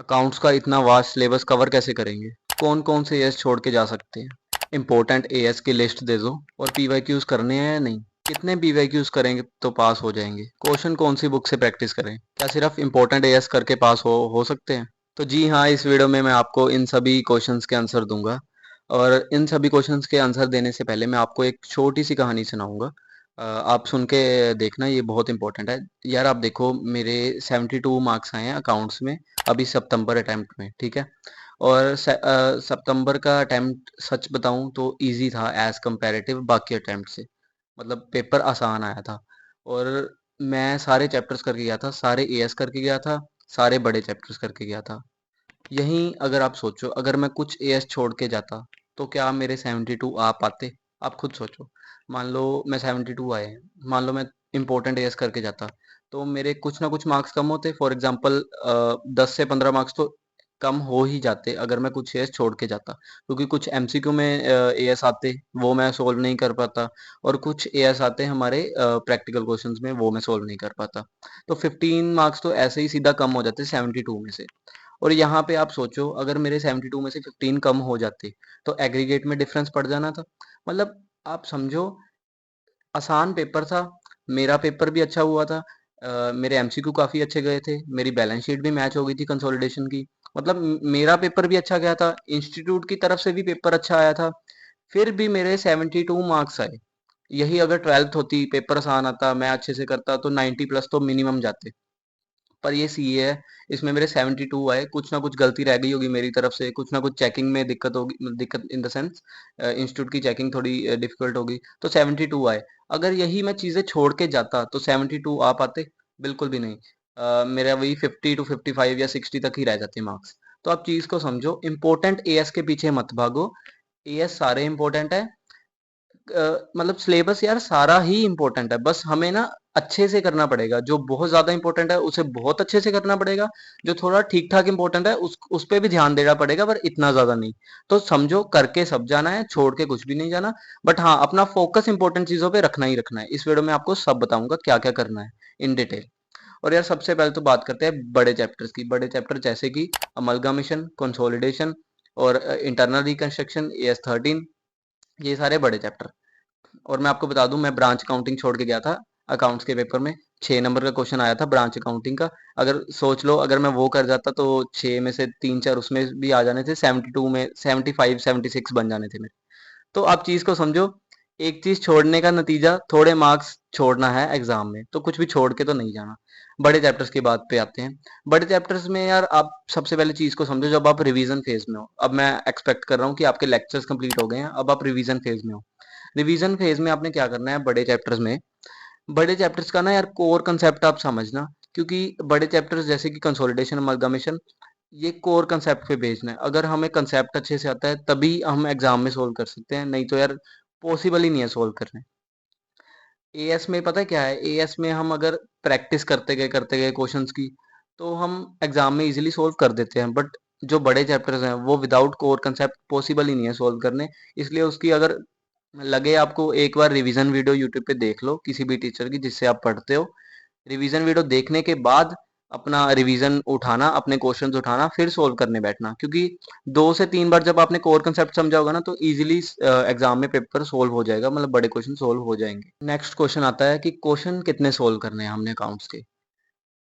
Accounts का इतना vast syllabus cover कैसे करेंगे? कौन कौन से एएस छोड़ के जा सकते हैं? इंपॉर्टेंट एएस की लिस्ट दे दो। और पीवाईक्यूज करने हैं या नहीं? कितने पीवाईक्यूज करेंगे तो पास हो जाएंगे? क्वेश्चन कौन सी बुक से प्रैक्टिस करें? क्या सिर्फ इंपॉर्टेंट एएस करके पास हो सकते हैं? तो जी हाँ, इस वीडियो में मैं आपको इन सभी क्वेश्चंस के आंसर दूंगा। और इन सभी क्वेश्चंस के आंसर देने से पहले मैं आपको एक छोटी सी कहानी सुनाऊंगा। आप सुन के देखना, ये बहुत इंपॉर्टेंट है। यार आप देखो, मेरे 72 मार्क्स आए हैं अकाउंट्स में अभी सितंबर अटेम्प्ट में, ठीक है। और सितंबर का अटेम्प्ट सच बताऊं तो इजी था एज कंपैरेटिव बाकी अटेम्प्ट से। मतलब पेपर आसान आया था। और मैं सारे चैप्टर्स करके गया था, सारे एएस करके गया था, सारे बड़े चैप्टर्स करके गया था। यहीं अगर आप सोचो, अगर मैं कुछ एएस छोड़ के जाता तो क्या मेरे 72 आ पाते? आप खुद सोचो। मान लो मैं 72 आए हैं, मान लो मैं इंपॉर्टेंट एएस करके जाता तो मेरे कुछ ना कुछ मार्क्स कम होते। फॉर एग्जांपल 10 से 15 मार्क्स तो कम हो ही जाते अगर मैं कुछ एएस छोड़ के जाता, क्योंकि कुछ एमसीक्यू में एएस आते वो मैं सोल्व नहीं कर पाता। और कुछ एएस आते हमारे प्रैक्टिकल क्वेश्चंस में, वो मैं सोल्व नहीं कर पाता। तो 15 मार्क्स तो ऐसे ही सीधा कम हो जाते 72 में से। और यहाँ पे आप सोचो, अगर मेरे 72 में से 15 कम हो जाते तो एग्रीगेट में डिफरेंस पड़ जाना था। मतलब आप समझो, आसान पेपर था। मेरा पेपर भी अच्छा हुआ था। मेरे एमसीक्यू काफी अच्छे गए थे, मेरी बैलेंस शीट भी मैच हो गई थी कंसोलिडेशन की। मतलब मेरा पेपर भी अच्छा गया था, इंस्टीट्यूट की तरफ से भी पेपर अच्छा आया था। फिर भी मेरे 72 मार्क्स आए। यही अगर 12th होती, पेपर आसान आता, मैं अच्छे से करता तो 90 प्लस तो मिनिमम जाते। पर ये सीए है, इसमें मेरे 72 आए। कुछ ना कुछ गलती रह गई होगी मेरी तरफ से, कुछ ना कुछ चेकिंग में दिक्कत होगी, दिक्कत इन द सेंस इंस्टीट्यूट की चेकिंग थोड़ी डिफिकल्ट होगी, तो 72 आए। अगर यही मैं चीजें छोड़ के जाता तो 72 आ पाते? बिल्कुल भी नहीं। मेरा वही 50 टू 55 या 60 तक ही रह जाते मार्क्स। तो आप चीज को समझो, इंपॉर्टेंट एएस के पीछे मत भागो। एएस सारे इंपॉर्टेंट है। मतलब सिलेबस यार सारा ही इम्पोर्टेंट है, बस हमें ना अच्छे से करना पड़ेगा। जो बहुत ज्यादा इंपॉर्टेंट है उसे बहुत अच्छे से करना पड़ेगा। जो थोड़ा ठीक ठाक इंपॉर्टेंट है उस पे भी ध्यान देना पड़ेगा, पर इतना ज्यादा नहीं। तो समझो, करके सब जाना है, छोड़ के कुछ भी नहीं जाना। बट हाँ, अपना फोकस इंपॉर्टेंट चीजों पे रखना ही रखना है। इस वीडियो में आपको सब बताऊंगा क्या क्या करना है इन डिटेल। और यार सबसे पहले तो बात करते हैं बड़े चैप्टर्स की। बड़े चैप्टर जैसे कि अमलगामेशन, कंसोलिडेशन और इंटरनल रिकंस्ट्रक्शन, एएस 13, ये सारे बड़े चैप्टर। और मैं आपको बता दूं, मैं ब्रांच अकाउंटिंग छोड़ के गया था अकाउंट्स के पेपर में। 6 नंबर का क्वेश्चन आया था ब्रांच अकाउंटिंग का। अगर सोच लो, अगर मैं वो कर जाता तो 6 में से 3 4 उसमें भी आ जाने थे, 72 में 75 76 बन जाने थे मेरे। तो आप चीज को समझो, एक चीज छोड़ने का नतीजा थोड़े मार्क्स छोड़ना है एग्जाम में, तो कुछ भी छोड़ के तो नहीं जाना। बड़े चैप्टर्स की बात पे आते हैं। बड़े चैप्टर्स में यार आप सबसे पहले चीज को समझो, जब आप रिवीजन फेज में हो, अब मैं एक्सपेक्ट कर रहा हूँ कि आपके लेक्चर्स कंप्लीट हो गए हैं, अब आप रिवीजन फेज में हो। रिवीजन फेज में आपने क्या करना है बड़े चैप्टर्स में? बड़े चैप्टर्स का ना यार कोर कंसेप्ट आप समझना। क्योंकि बड़े चैप्टर्स जैसे कि कंसोलिडेशन, अमलगमेशन, ये कोर कंसेप्ट पे बेस्ड है। अगर हमें कंसेप्ट अच्छे से आता है तभी हम एग्जाम में सोल्व कर सकते हैं, नहीं तो यार पॉसिबल ही नहीं है सोल्व करने। एएस में पता है क्या है, एएस में हम अगर प्रैक्टिस करते गए क्वेश्चंस की, तो हम एग्जाम में इजीली सोल्व कर देते हैं। बट जो बड़े चैप्टर्स हैं वो विदाउट कोर कंसेप्ट पॉसिबल ही नहीं है सोल्व करने। इसलिए उसकी अगर लगे आपको, एक बार रिवीजन वीडियो यूट्यूब पे देख लो किसी भी टीचर की जिससे आप पढ़ते हो। रिवीजन वीडियो देखने के बाद अपना रिवीजन उठाना, अपने क्वेश्चंस उठाना, फिर सोल्व करने बैठना। क्योंकि 2 से 3 बार जब आपने कोर कंसेप्ट समझा होगा ना, तो इजीली एग्जाम में पेपर सोल्व हो जाएगा, मतलब बड़े क्वेश्चन सोल्व हो जाएंगे। नेक्स्ट क्वेश्चन आता है कि क्वेश्चन कितने सोल्व करने हैं हमने अकाउंट्स के।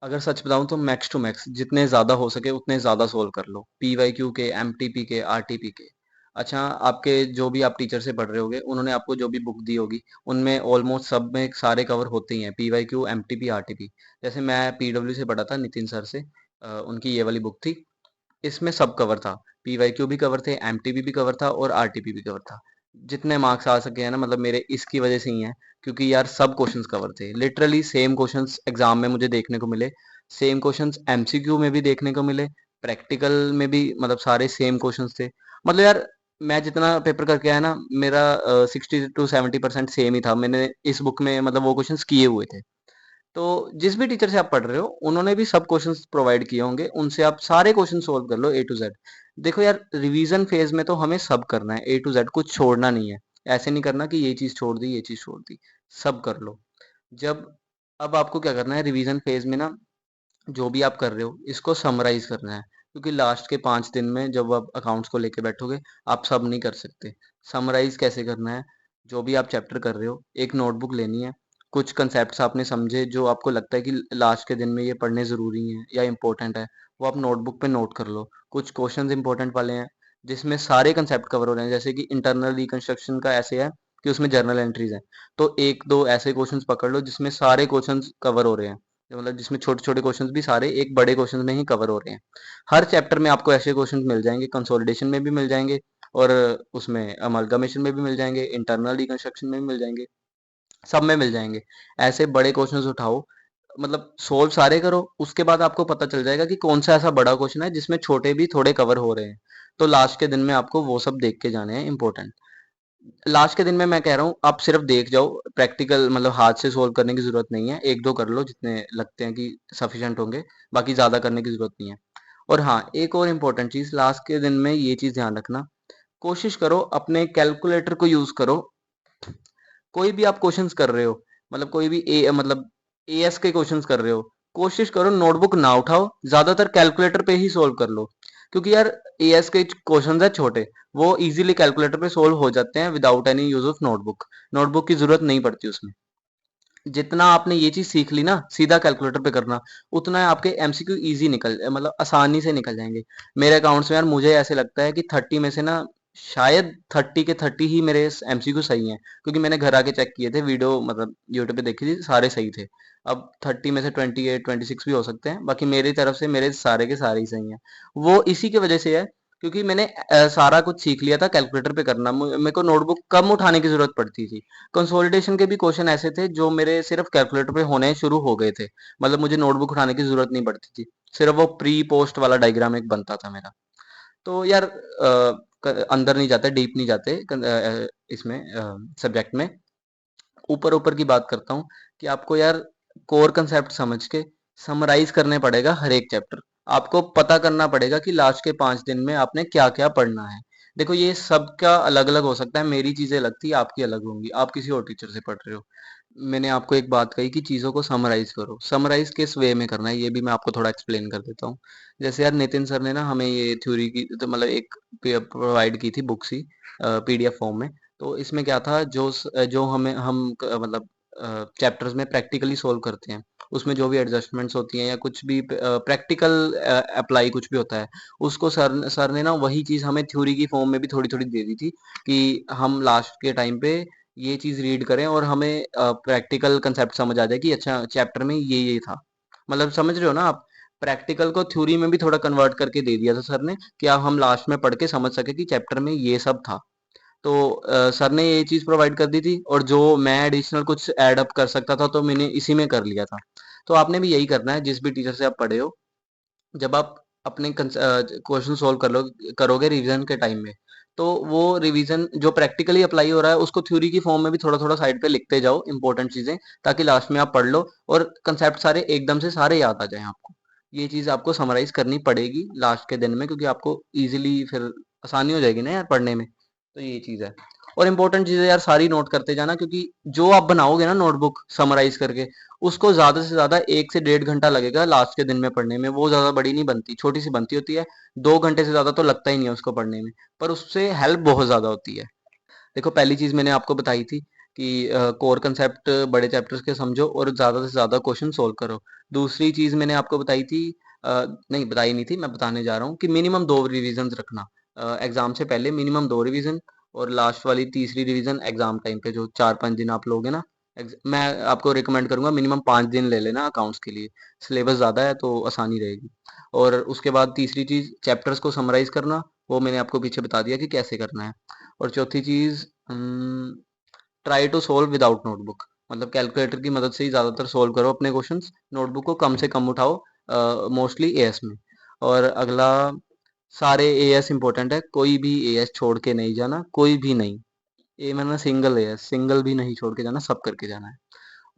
अगर सच बताऊं तो मैक्स टू मैक्स जितने ज्यादा हो सके उतने ज्यादा सोल्व कर लो, पीवाईक्यू के, एमटीपी के, आरटीपी के। अच्छा, आपके जो भी आप टीचर से पढ़ रहे होगे, उन्होंने आपको जो भी बुक दी होगी, उनमें ऑलमोस्ट सब में सारे कवर होते ही हैं, पीवाईक्यू, एमटीपी, आरटीपी। जैसे मैं पीडब्ल्यू से पढ़ा था नितिन सर से, उनकी ये वाली बुक थी। इसमें सब कवर था, पीवाईक्यू भी कवर थे, एमटीबी भी कवर था और आरटीपी भी कवर था। जितने मार्क्स आ सके हैं ना, मतलब मेरे इसकी वजह से ही हैं, क्योंकि यार सब क्वेश्चंस कवर थे। लिटरली सेम क्वेश्चंस एग्जाम में मुझे देखने को मिले, सेम क्वेश्चंस एमसीक्यू में भी देखने को मिले, प्रैक्टिकल में भी, मतलब सारे सेम क्वेश्चंस थे। मतलब यार मैं जितना पेपर करके आया ना, मेरा 60 to 70% सेम ही था। मैंने इस बुक में मतलब वो क्वेश्चंस किए हुए थे। तो जिस भी टीचर से आप पढ़ रहे हो, उन्होंने भी सब क्वेश्चंस प्रोवाइड किए होंगे, उनसे आप सारे क्वेश्चन सोल्व कर लो A to Z। देखो यार, रिवीजन फेज में तो हमें सब करना है A to Z, कुछ छोड़ना नहीं है। ऐसे नहीं करना कि ये चीज छोड़ दी, ये चीज छोड़ दी, सब कर लो। जब अब आपको क्या करना है रिवीजन फेज में ना, जो भी आप कर रहे हो इसको समराइज करना है। क्योंकि लास्ट के 5 दिन में जब आप अकाउंट्स को लेके बैठोगे, आप सब नहीं कर सकते। समराइज कैसे करना है, जो भी आप चैप्टर कर रहे हो, एक नोटबुक लेनी है, कुछ कंसेप्ट्स आपने समझे जो आपको लगता है कि लास्ट के दिन में ये पढ़ने ज़रूरी हैं या इम्पोर्टेंट है, वो आप नोटबुक पे नोट कर लो। कुछ क्वेश्चंस इंपॉर्टेंट वाले हैं जिसमें सारे कंसेप्ट कवर हो रहे हैं, जैसे कि इंटरनल रिकंस्ट्रक्शन का ऐसे है कि उसमें जर्नल एंट्रीज हैं, तो एक दो ऐसे क्वेश्चंस पकड़ लो जिसमें सारे क्वेश्चंस कवर हो रहे हैं, मतलब जिसमें छोटे छोटे क्वेश्चंस भी सारे एक बड़े क्वेश्चन में ही कवर हो रहे हैं। हर चैप्टर में आपको ऐसे क्वेश्चंस मिल जाएंगे, कंसोलिडेशन में भी मिल जाएंगे और उसमें अमलगमेशन में भी मिल जाएंगे, इंटरनल रिकंस्ट्रक्शन में भी मिल जाएंगे, सब में मिल जाएंगे। ऐसे बड़े क्वेश्चंस उठाओ, मतलब सोल्व सारे करो, उसके बाद आपको पता चल जाएगा कि कौन सा ऐसा बड़ा क्वेश्चन है जिसमें छोटे भी थोड़े कवर हो रहे हैं। तो लास्ट के दिन में आपको वो सब देख के जाने हैं इंपॉर्टेंट। लास्ट के दिन में मैं कह रहा हूँ आप सिर्फ देख जाओ, प्रैक्टिकल मतलब हाथ से सोल्व करने की जरूरत नहीं है, एक दो कर लो जितने लगते हैं कि सफिशिएंट होंगे, बाकी ज्यादा करने की जरूरत नहीं है। और हाँ, एक और इम्पोर्टेंट चीज लास्ट के दिन में ये चीज ध्यान रखना, कोशिश करो अपने कैलकुलेटर को यूज करो। कोई भी आप क्वेश्चंस कर रहे हो, मतलब कोई भी मतलब एएस के क्वेश्चंस कर रहे हो, कोशिश करो नोटबुक ना उठाओ, ज्यादातर कैलकुलेटर पे ही सोल्व कर लो। क्योंकि यार एएस के क्वेश्चंस है छोटे, वो इजीली कैलकुलेटर पे सोल्व हो जाते हैं without any use of notebook. Notebook की जरूरत नहीं पड़ती उसमें। जितना आपने ये चीज सीख ली ना सीधा कैलकुलेटर पे करना, उतना आपके एमसीक्यू इजी निकल मतलब आसानी से निकल जाएंगे। मेरे अकाउंट्स में यार मुझे ऐसे लगता है कि 30 में से ना शायद 30 के 30 ही मेरे एमसीक्यू सही हैं, क्योंकि मैंने घर आके चेक किए थे, वीडियो मतलब यूट्यूब पे देखी थी, सारे सही थे। अब 30 में से 28 26 भी हो सकते हैं, बाकी मेरी तरफ से मेरे सारे के सारे ही सही हैं। वो इसी की वजह से है क्योंकि मैंने सारा कुछ सीख लिया था कैलकुलेटर पे करना, मेरे को नोटबुक कम उठाने की जरूरत पड़ती थी। कंसोलिडेशन के भी क्वेश्चन ऐसे थे जो मेरे सिर्फ कैलकुलेटर पे होने शुरू हो गए थे, मतलब मुझे नोटबुक उठाने की जरूरत नहीं पड़ती थी, सिर्फ वो प्री पोस्ट वाला डायग्राम एक बनता था मेरा। तो यार अंदर नहीं जाते, डीप नहीं जाते इसमें सब्जेक्ट में, ऊपर ऊपर की बात करता हूँ कि आपको यार कोर कंसेप्ट समझ के समराइज करने पड़ेगा हर एक चैप्टर। आपको पता करना पड़ेगा कि लास्ट के 5 दिन में आपने क्या क्या पढ़ना है। देखो ये सबका अलग अलग हो सकता है, मेरी चीजें अलग थी, आपकी अलग होंगी, आप किसी और टीचर से पढ़ रहे हो। मैंने आपको एक बात कही कि चीज़ों को समराइज करो, समराइज किस वे में करना है ये भी मैं आपको थोड़ा एक्सप्लेन कर देता हूँ। जैसे यार नितिन सर ने ना हमें ये थ्योरी की तो मतलब एक प्रोवाइड की थी बुक्स ही पीडीएफ फॉर्म में। तो इसमें क्या था, जो हमें मतलब चैप्टर्स में प्रैक्टिकली सोल्व करते हैं, उसमें जो भी एडजस्टमेंट्स होती हैं या कुछ भी प्रैक्टिकल अप्लाई कुछ भी होता है, उसको सर ने ना वही चीज़ हमें थ्योरी की फॉर्म में भी थोड़ी थोड़ी दे दी थी कि हम लास्ट के टाइम पे ये चीज रीड करें और हमें प्रैक्टिकल कंसेप्ट समझ आ जाए कि अच्छा चैप्टर में ये था। मतलब समझ रहे हो ना आप, प्रैक्टिकल को थ्योरी में भी थोड़ा कन्वर्ट करके दे दिया था सर ने कि आप हम लास्ट में पढ़ के समझ सके कि चैप्टर में ये सब था। तो सर ने ये चीज प्रोवाइड कर दी थी और जो मैं एडिशनल कुछ ऐड अप कर सकता था तो मैंने इसी में कर लिया था। तो आपने भी यही करना है जिस भी टीचर से आप पढ़े हो। जब आप अपने क्वेश्चन सॉल्व करोगे रिवीजन के टाइम में, तो वो रिवीजन जो प्रैक्टिकली अप्लाई हो रहा है उसको थ्योरी की फॉर्म में भी थोड़ा थोड़ा साइड पे लिखते जाओ इंपॉर्टेंट चीजें, ताकि लास्ट में आप पढ़ लो और कंसेप्ट सारे एकदम से सारे याद आ जाएं आपको। ये चीज आपको समराइज करनी पड़ेगी लास्ट के दिन में, क्योंकि आपको इजीली फिर आसानी हो जाएगी ना यार पढ़ने में। तो ये चीज है। और इम्पोर्टेंट चीजें यार सारी नोट करते जाना, क्योंकि जो आप बनाओगे ना नोटबुक समराइज करके, उसको ज्यादा से ज्यादा 1 से 1.5 घंटा लगेगा लास्ट के दिन में पढ़ने में। वो ज्यादा बड़ी नहीं बनती, छोटी सी बनती होती है। 2 घंटे से ज्यादा तो लगता ही नहीं है उसको पढ़ने में, पर उससे हेल्प बहुत ज्यादा होती है। देखो पहली चीज मैंने आपको बताई थी कि कोर कंसेप्ट बड़े चैप्टर्स के समझो और ज्यादा से ज्यादा क्वेश्चन सोल्व करो। दूसरी चीज मैंने आपको बताई थी, नहीं बताई नहीं थी, मैं बताने जा रहा हूँ कि मिनिमम 2 रिवीजन रखना एग्जाम से पहले, मिनिमम 2 रिवीजन। और लास्ट वाली तीसरी रिवीजन एग्जाम टाइम पे जो 4 5 दिन आप लोगे ना, मैं आपको रिकमेंड करूंगा मिनिमम 5 दिन ले लेना अकाउंट्स के लिए, सिलेबस ज़्यादा है तो आसानी रहेगी। और उसके बाद तीसरी चीज़ चैप्टर्स को समराइज करना, वो मैंने आपको पीछे बता दिया कि कैसे करना है। और चौथी चीज़, try to solve without notebook, मतलब कैलकुलेटर की मदद से ही ज़्यादातर सोल्व करो अपने क्वेश्चंस, नोटबुक को कम से कम उठाओ, मोस्टली एएस में। और अगला, सारे एएस इंपॉर्टेंट है, कोई भी एएस छोड़ के नहीं जाना, कोई भी नहीं। ए मैंने सिंगल एएस सिंगल भी नहीं छोड़ के जाना, सब करके जाना है।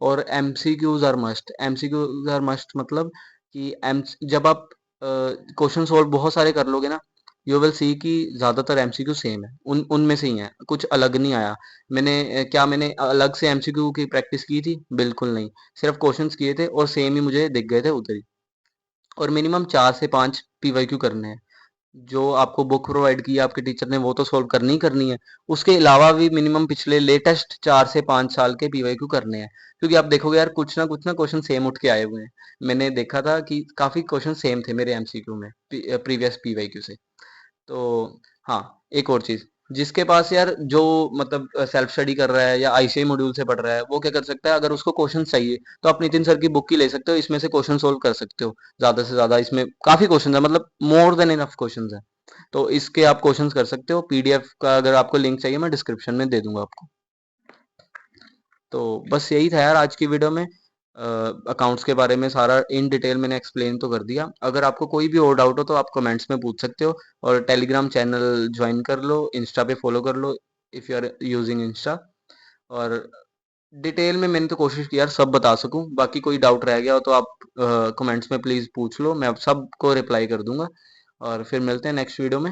और MCQs are must, MCQs are must मतलब कि एम जब आप क्वेश्चन सोल्व बहुत सारे कर लोगे ना, यू विल सी कि ज्यादातर एमसीक्यू सेम है, उन उनमें से ही है, कुछ अलग नहीं आया। मैंने अलग से एमसीक्यू की प्रैक्टिस की थी? बिल्कुल नहीं। सिर्फ क्वेश्चंस किए थे और सेम ही मुझे दिख गए थे उधर ही। और मिनिमम 4 से 5 पीवाईक्यू करने हैं। जो आपको बुक प्रोवाइड की है आपके टीचर ने वो तो सोल्व करनी ही करनी है, उसके अलावा भी मिनिमम पिछले लेटेस्ट 4 से 5 साल के पीवाईक्यू करने हैं। क्योंकि आप देखोगे यार कुछ ना क्वेश्चन सेम उठ के आए हुए हैं। मैंने देखा था कि काफी क्वेश्चन सेम थे मेरे एमसीक्यू में प्रीवियस पीवाईक्यू से। तो हाँ, एक और चीज, जिसके पास यार जो मतलब सेल्फ स्टडी कर रहा है या आईसीआई मॉड्यूल से पढ़ रहा है वो क्या कर सकता है, अगर उसको क्वेश्चन चाहिए तो आप नितिन सर की बुक ही ले सकते हो, इसमें से क्वेश्चन सोल्व कर सकते हो ज्यादा से ज्यादा। इसमें काफी क्वेश्चन है, मतलब मोर देन इनफ क्वेश्चन है, तो इसके आप क्वेश्चन कर सकते हो। पीडीएफ का अगर आपको लिंक चाहिए मैं डिस्क्रिप्शन में दे दूंगा आपको। तो बस यही था यार आज की वीडियो में। अकाउंट्स के बारे में सारा इन डिटेल मैंने एक्सप्लेन तो कर दिया। अगर आपको कोई भी और डाउट हो तो आप कमेंट्स में पूछ सकते हो, और टेलीग्राम चैनल ज्वाइन कर लो, इंस्टा पे फॉलो कर लो if you are using Insta. और डिटेल में मैंने तो कोशिश की यार सब बता सकूं, बाकी कोई डाउट रह गया हो तो आप कमेंट्स में प्लीज़ पूछ लो, मैं अब सबको रिप्लाई कर दूंगा। और फिर मिलते हैं नेक्स्ट वीडियो में।